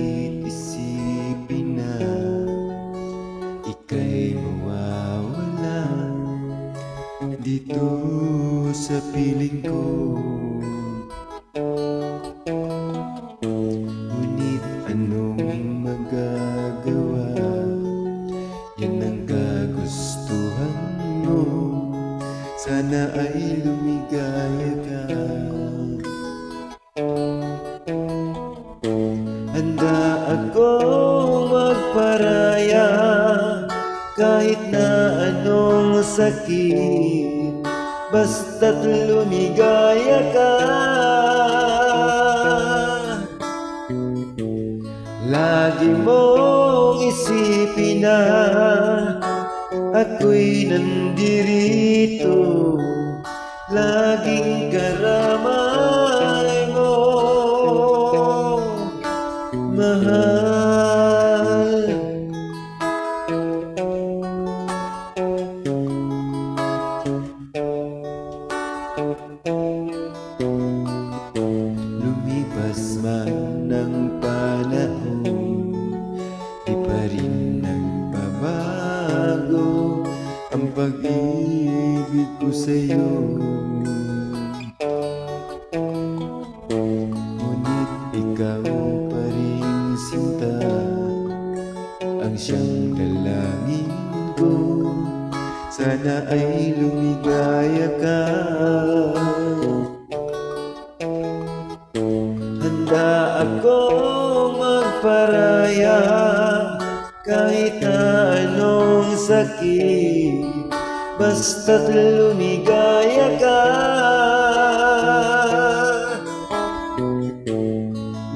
Ngunit isipin na ika'y mawawala dito sa piling ko. Ngunit anong magagawa? Yan ang kagustuhan mo. Sana ay lumigaya ka. Handa akong magparaya kahit na anong sakit, basta't lumigaya ka. Lagi mong isipin na ako'y nandirito, laging karamay mo, mahal. Lumipas man ng panahon, di pa rin nagbabago ang pag-ibig ko sa'yo. Ngunit ikaw pa rin sinta, ang siyang dalangin ko. Sana ay lumigaya ka. Handa akong magparaya kahit na anong sakit, basta't lumigaya ka.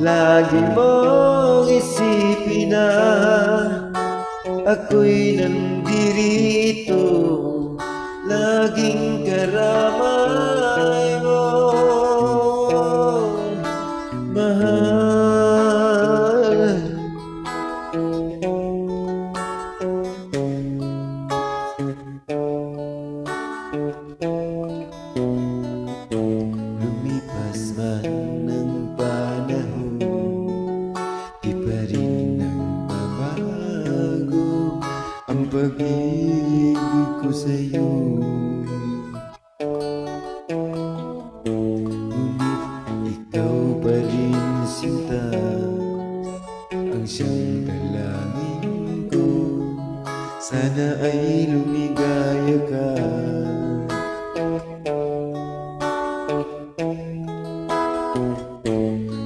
Lagi mong isipin na ako'y nandirito, laging karamay mo, mahal. Lumipas man ng panahon, di pa rin nagbabago ang pag-ibig ko sa'yo. Ngunit ikaw pa rin sinta, ang siyang dalangin ko. Sana ay lumigaya ka.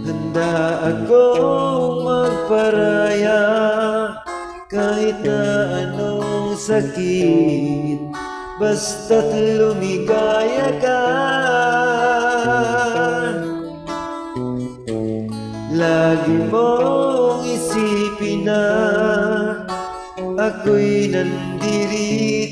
Handa akong magparaya kahit na anong sakit, basta't lumigaya ka. Lagi mong isipin na ako'y nandirito,